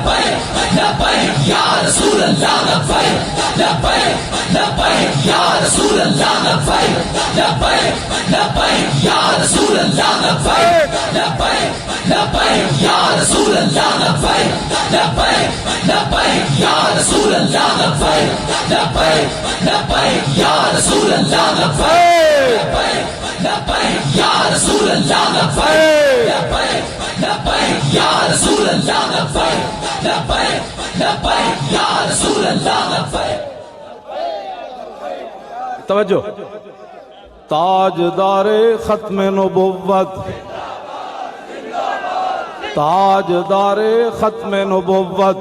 لبیک لبیک یا رسول اللہ لبیک لبیک لبیک یا رسول اللہ لبیک لبیک لبیک یا رسول اللہ لبیک لبیک لبیک یا رسول اللہ لبیک لبیک لبیک یا رسول اللہ لبیک لبیک لبیک یا رسول اللہ لبیک لبیک یا رسول اللہ لبیک لبیک یا رسول اللہ لبیک لبیک لبیک یا رسول اللہ لبیک. توجہ. تاجدار ختم نبوت، تاجدار ختم نبوت،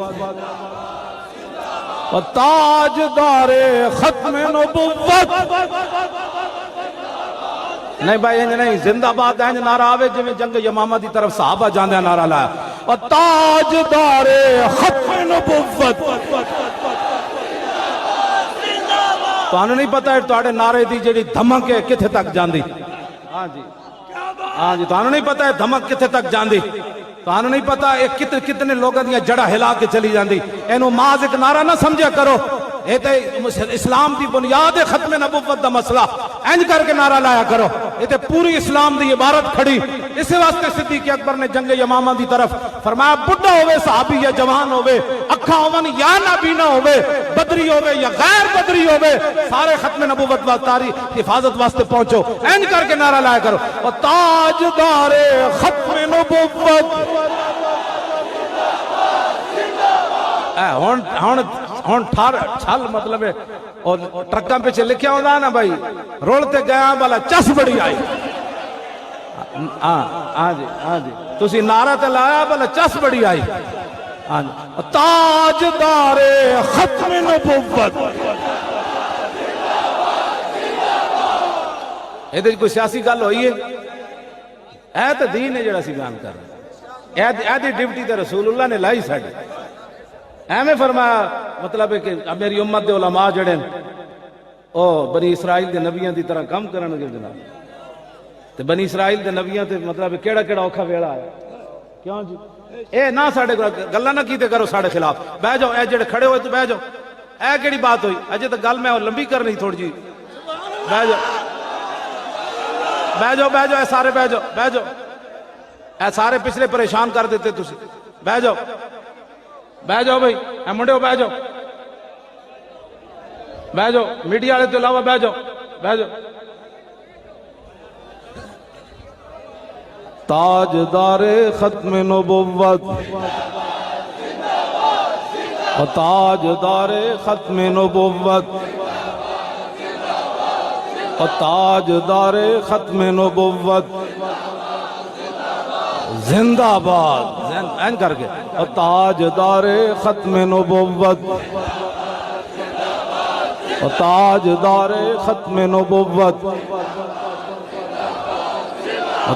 تاجدار ختم نبوت. نہیں بھائی نہیں، زندہ باد ہے نعرہ آوے جی جنگ یمامہ دی طرف صحابہ جاندے نعرہ لایا. اور تاجدار ختم نبوت. تو انہوں نہیں پتا ہے توڑے نعرے دی جڑی دھمک ہے کتھے تک جاندی. ہاں جی ہاں جی، تو انہوں نہیں پتا ہے دھمک کتھے تک جاندی. تو انہوں نہیں پتا ہے کتنے لوگوں دیا جڑا ہلا کے چلی جاندی. اینو ماز ایک نعرہ نہ سمجھا کرو، اے تے اسلام دی بنیاد ختم نبوت دا مسئلہ اینج کر کے نعرہ لایا کرو. اے تے پوری اسلام دی عبارت کھڑی. اس واسطے صدیق اکبر نے جنگ یمامہ دی طرف فرمایا بڑھا ہوئے صحابی یا جوان ہوئے، اکھا ہوون یا نابینا ہوئے، بدری ہوئے یا غیر بدری ہوئے، سارے ختم نبوت و تاریخ حفاظت واسطے پہنچو. اینج کر کے نعرہ لایا کرو. اور تاجدار ختم نبوت. ہون چھل مطلب ہے اور ٹرکاں پیچھے لکھیا ہوتا ہے نا بھائی، رولتے گیا بالا چس بڑی آئی. ہاں جی ہاں جی، تسی نعرہ تے لایا بالا چس بڑی آئی. تاجدار ختم نبوت. یہ کوئی سیاسی گل ہوئی ہے؟ اے تو دین ہے جڑا سی بیان کر رہے ہیں. اے دی ڈیوٹی تے رسول اللہ نے لائی ساڑی. ایمیں فرمایا مطلب ہے کہ میری امت دے علماء جڑے او بنی اسرائیل دے نبیان دی طرح کام کرنے گے جناب. تے بنی اسرائیل دے نبیان تے مطلب کیڑا کیڑا اوکھا ویڑا ہے. کیوں جی اے نہ ساڑے گلہ نہ کیتے کرو ساڑے خلاف. بہ جاؤ، اے جڑے کھڑے ہوئے تو بہ جاؤ. اے کیڑی بات ہوئی؟ اجے تو گل میں لمبی کرنی تھوڑی جی. بہ جاؤ بہ جاؤ بہ جاؤ، اے سارے بہ جاؤ بہ جاؤ. اے سارے پچھلے پریشان کر دیتے تسی. بہ جاؤ بہ جاؤ بھائی، اے منڈے ہو بہ جاؤ بہ جاؤ. میڈیا والے تو علاوہ بہ جاؤ بہ جاؤ. تاجدار ختم نبوت، تاجدار ختم نبوت، تاجدار ختم نبوت زندہ باد. این کر کے تاجدار ختم نبوت، تاجدار ختم نبوت،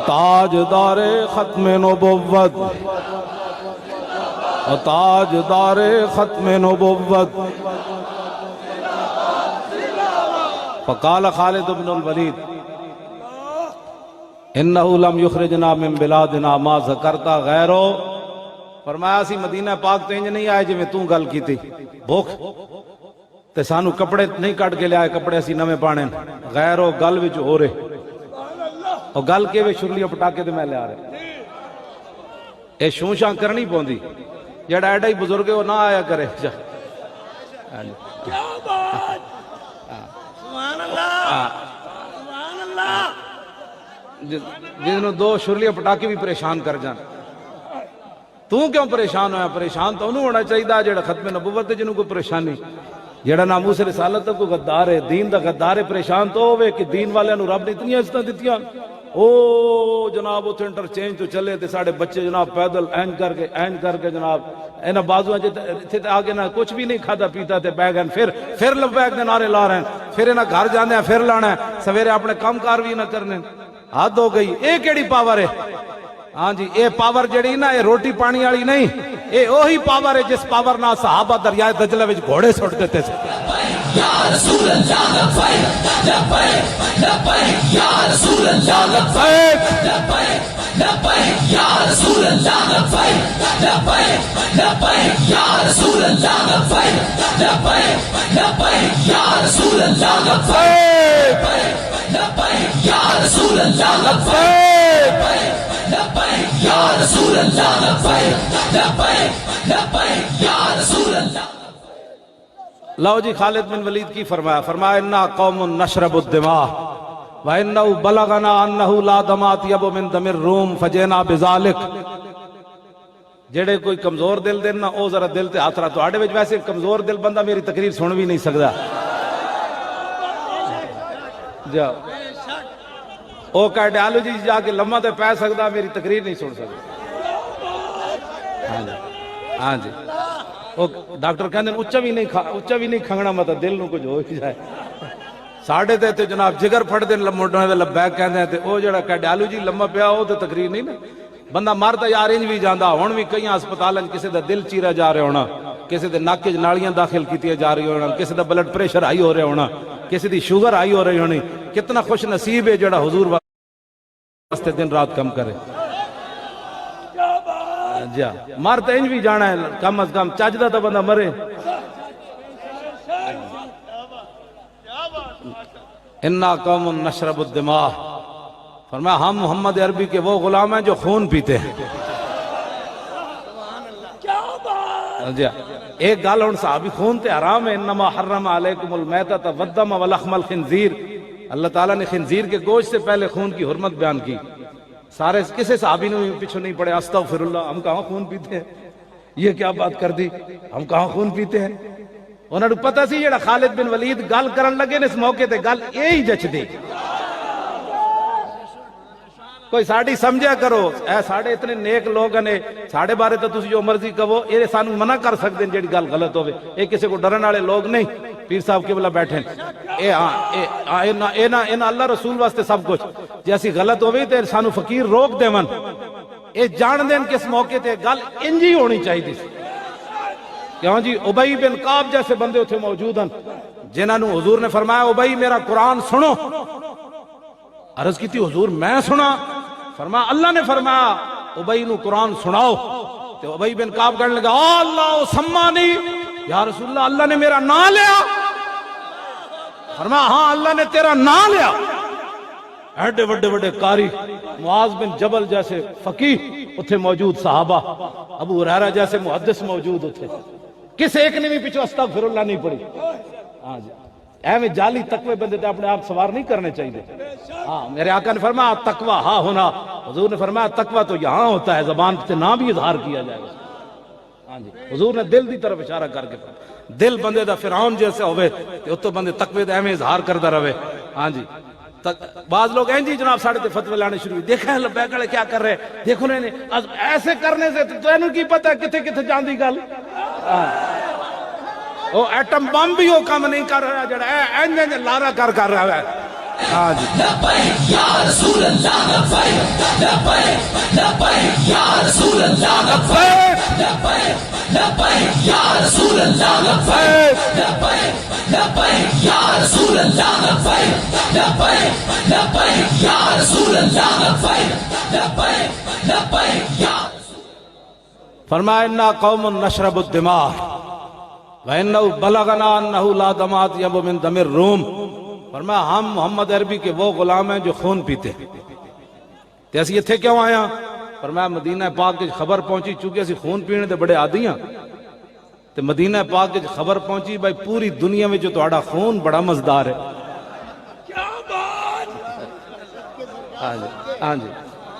تاجدار ختم نبوت، تاجدار ختم نبوت. فقال خالد بن الولید انہو لم یخرجنا من بلادنا ما ذکرتا غیرو. فرمایا سی مدینہ پاک تو انج نہیں آئے جی میں تو گل کی تھی بھوک تے سانو کپڑے نہیں کٹ کے لے آئے، کپڑے اسی نویں پانے غیرو گل وچ ہو رہے. اور گل کے وے شرلیاں پٹاکے تے میں لے آ رہے. اے شونشاں کرنی پوندی. جڑا ایڈا ہی بزرگ ہے وہ نہ آیا کرے. کیا بات، سبحان اللہ سبحان اللہ. جنہوں دو شرلیاں پٹاکے بھی پریشان کر جان. تو کیوں پریشان ہویا؟ پریشان تو انہوں ہونا چاہیے جڑا ختم نبوت ہے جنہوں کو پریشانی. جڑا ناموس رسالت کو غدار ہے، دین دا غدار ہے. پریشان تو ہوئے کہ دین والے نو رب نے اتنی عزتاں دتیاں. او جناب اتھے انٹرچینج تو چلے تے ساڑے بچے جناب پیدل این کر کے جناب اینا بازو اتھے آگے نہ کچھ بھی نہیں کھادا پیتا تے بیگ ہیں پھر لبیک دے نعرے لا رہے ہیں. پھر اینا گھر جانے ہیں پھر لانا ہے. سویرے اپنے کام کار بھی نہ کرنے. حد ہو گئی. اے کیڑی پاور ہے؟ ہاں جی اے پاور جڑی نا اے روٹی پانی والی نہیں. اے وہی پاور ہے جس پاور نہ صحابہ دریائے دجلہ وچ گھوڑے سٹ دیتے سے. ya Rasulallah labbaik labbaik labbaik ya Rasulallah labbaik labbaik labbaik ya Rasulallah labbaik labbaik labbaik ya Rasulallah labbaik labbaik labbaik ya Rasulallah labbaik labbaik ya Rasulallah labbaik labbaik ya Rasulallah labbaik labbaik labbaik ya Rasulallah. لاؤ جی خالد بن ولید کی فرمایا انا قوم نشرب الدماء وانه بلغنا انه لا دم اطيب من دم الروم فجئنا بذلك. جڑے کوئی کمزور دل دے نا او ذرا دل تے ہاتھ رکھ. تواڈے وچ ویسے کمزور دل بندہ میری تقریر سن بھی نہیں سکدا. جا او کارڈیالوجی جا کے لمحہ تے پے سکدا, میری تقریر نہیں سن سکدا. ہاں جی وہ ڈاکٹر کہندے اچا بھی نہیں کھنگنا, مطلب دل نو کچھ ہو ہی جائے. ساڈے تے جناب جگر پھڑ دے موڈاں دے لبیک کہندے تے او جڑا کارڈیالوجی لمحہ پیا او تے تقریر نہیں نا. بندہ مرتا یار انج بھی جاندا. ہن بھی کئی ہسپتالاں کسے دا دل چیرا جا رہا ہونا, کسے دے نک وچ نالیاں داخل کیتیاں جا رہی ہونا, کسے دا بلڈ پریشر ہائی ہو رہا ہونا, کسے دی شوگر ہائی ہو رہی ہونی. کتنا خوش نصیب ہے جڑا حضور واسطے دن رات کم کرے. جا مر تو انج بھی جانا ہے, کم از کم چاجدہ تو بندہ مرے. انا قوم نشرب الدماء, فرمایا ہم محمد عربی کے وہ غلام ہیں جو خون پیتے ہیں. جی ایک گال ہن صحابی خون تے حرام ہے. انما حرم علیکم المیتۃ والدم ولحم الخنزیر. اللہ تعالیٰ نے خنزیر کے گوشت سے پہلے خون کی حرمت بیان کی. سارے کسے صحابی نے پیچھے نہیں پڑے استغفر اللہ ہم کہاں خون پیتے ہیں, یہ کیا بات کر دی, ہم کہاں خون پیتے ہیں. انہوں نے پتہ سی جڑا خالد بن ولید گل کرن لگے نے اس موقع تے گل یہی جچ دی. کوئی ساڑی سمجھا کرو, اے ساڑے اتنے نیک لوگ ہیں, ساڑے بارے تو تسی جو مرضی کہو, یہ سانو منع کر سکتے ہیں جڑی گل غلط ہوئے. یہ کسی کو ڈرن والے لوگ نہیں. پیر صاحب قبلہ بیٹھے اینا اللہ رسول واسطے سب کچھ. جیسی غلط ہوئی تے سانو فقیر روک دے من, اے جان دین کس موقع تے گل انجی ہونی چاہیے تھی. کیوں جی ابئی بن کعب جیسے بندے اتھے موجود ہیں جنہاں نو حضور نے فرمایا ابئی میرا قرآن سنو. عرض کی تھی حضور میں سنا؟ فرمایا اللہ نے فرمایا ابئی نو قرآن سناؤ. تو ابئی بن کعب کہنے لگا اللہ سمانی, یا رسول اللہ اللہ نے میرا نام لیا. فرمایا ہاں اللہ نے تیرا نام لیا. ایڈے وڈے وڈے قاری معاذ بن جبل جیسے فقیہ اتھے موجود, صحابہ ابو ہریرہ جیسے محدث موجود اتھے, کس ایک نے بھی پیچھے استغفر اللہ نہیں پڑھی. ہاں جی ایویں جعلی تقوی بندے تے اپنے آپ سوار نہیں کرنے چاہیے. ہاں میرے آقا نے فرمایا تقوی ہاں ہونا, حضور نے فرمایا تقوی تو یہاں ہوتا ہے, زبان سے نہ بھی اظہار کیا جائے گا. ہاں جی حضور نے دل دی طرف اشارہ کر کے دل بندے دا فرعون جیسے ہوئے تو اتو بندے تقوی دا ایویں اظہار کردا رہے. ہاں جی بعض لوگ ہیں جی جناب ساڑھے تے فتوے لانے شروع ہوئی, دیکھیں لبیک والے کیا کر رہے, دیکھو نے ایسے کرنے سے تو انہوں کی پتہ ہے کتھے کتھے جاندی گل. وہ ایٹم بم بھی وہ کام نہیں کر رہا جڑا اینج لارا کر رہا ہے. ہاں جی لبیک یا رسول اللہ لبیک لبیک لبیک یا رسول اللہ لبیک لبیک لبیک یا رسول اللہ لبیک لبیک لبیک یا رسول اللہ لبیک لبیک لبیک یا رسول اللہ لبیک لبیک لبیک یا. فرمایا انا قوم نشرب الدماء وَإِنَّهُ بَلَغَنَا أَنَّهُ لَا دَمَ أَطْيَبُ مِن دَمِ الرُّومِ. فرمایا ہم محمد عربی کے وہ غلام ہیں جو خون پیتے ہیں. تے اسی اتھے کیوں آیا؟ فرمایا مدینہ پاک کی خبر پہنچی, چونکہ اسی خون پینے دے بڑے عادی ہیں, تے مدینہ پاک کی خبر پہنچی بھائی پوری دنیا میں جو تہاڈا خون بڑا مزدار ہے. کیا بات. ہاں جی ہاں جی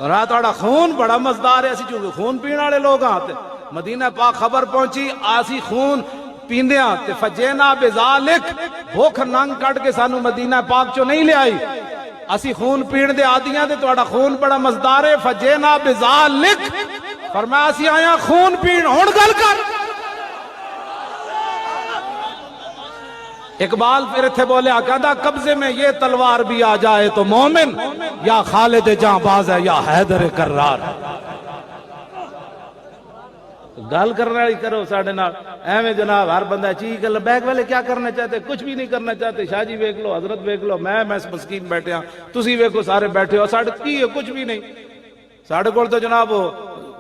رات تہاڈا خون بڑا مزدار ہے, اسی چونکہ خون پینے والے لوگ ہاں. تے مدینہ پاک خبر پہنچی آسی خون پیندیاں تے فجینا بذالک, بھوک ننگ کٹ کے سانو مدینہ پاک چو نہیں لے آئی, اسی خون پین دے آدیاں تے تہاڈا خون بڑا مزدار ہے. فجینا بذالک فرمایا اسی آیا خون پین. ہن گل کر. اقبال پھر تھے بولے آقادہ قبضے میں یہ تلوار بھی آ جائے تو مومن یا خالد جاں باز ہے یا حیدر کرار. گل کرنے والی کرو ساڈے نال ایویں جناب ہر بندہ چیخ لبیک والے کیا کرنا چاہتے کچھ بھی نہیں کرنا چاہتے شاہ جی ویکھ لو حضرت ویکھ لو میں مسکین بیٹھے ہاں تسی ویکھو سارے بیٹھے ہو ساڈے کی ہے کچھ بھی نہیں ساڈے کول تو جناب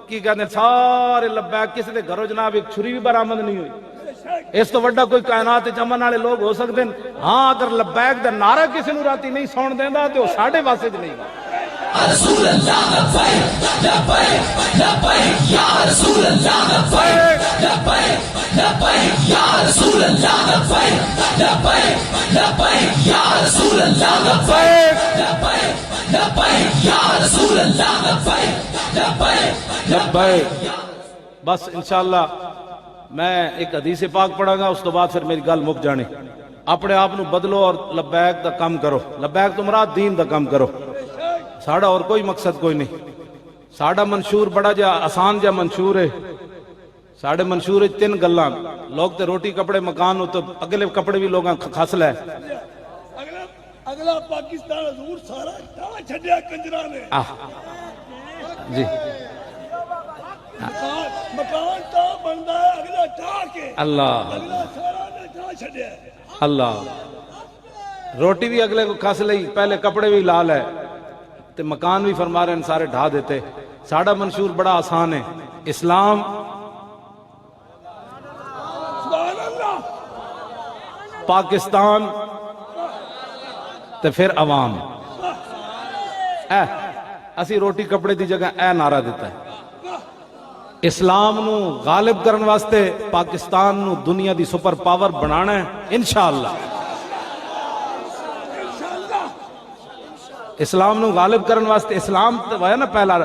کی کہتے سارے لبیک کسی دے گھروں جناب ایک چھری بھی برآمد نہیں ہوئی اس تو وڈا کوئی کائنات چمن والے لوگ ہو سکتے ہیں ہاں اگر لبیک دا نعرہ کسی نو راتی نہیں سون دیندا تے او ساڈے واسطے نہیں رسول اللہ لبیک لبیک لبیک یا رسول اللہ لبیک لبیک لبیک یا رسول اللہ لبیک لبیک لبیک یا رسول اللہ لبیک لبیک لبیک یا رسول اللہ لبیک لبیک لبیک بس انشاءاللہ میں ایک حدیث پاک پڑھا گا اس تو بعد پھر میری گل مک جانی اپنے آپ نو بدلو اور لبیک دا کام کرو لبیک تو مراد دین دا کام کرو ساڑا اور کوئی مقصد کوئی نہیں ساڑا منشور بڑا جا آسان جا منشور ہے ساڑے منشور ہے 3 گلاں لوگ تے روٹی کپڑے مکان ہو تو اگلے کپڑے بھی لوگاں کھس لے اگلا پاکستان حضور سارا ٹا چھڈیا کنجراں نے جی مکان تا بندا ہے اگلا ٹا کے اللہ اگلا سارا نے ٹا چھڈیا اللہ روٹی بھی اگلے کو کھس لئی پہلے کپڑے بھی لال ہے تے مکان بھی فرما رہے ہیں سارے ڈھا دیتے ساڑا منشور بڑا آسان ہے اسلام سبحان اللہ پاکستان تے پھر عوام اسی روٹی کپڑے دی جگہ اے نعرہ دیتا ہے اسلام نو غالب کرن واسطے پاکستان نو دنیا دی سپر پاور بنانا ہے انشاءاللہ اسلام نو غالب کرن واسطے اسلام تو ہے نا پہلا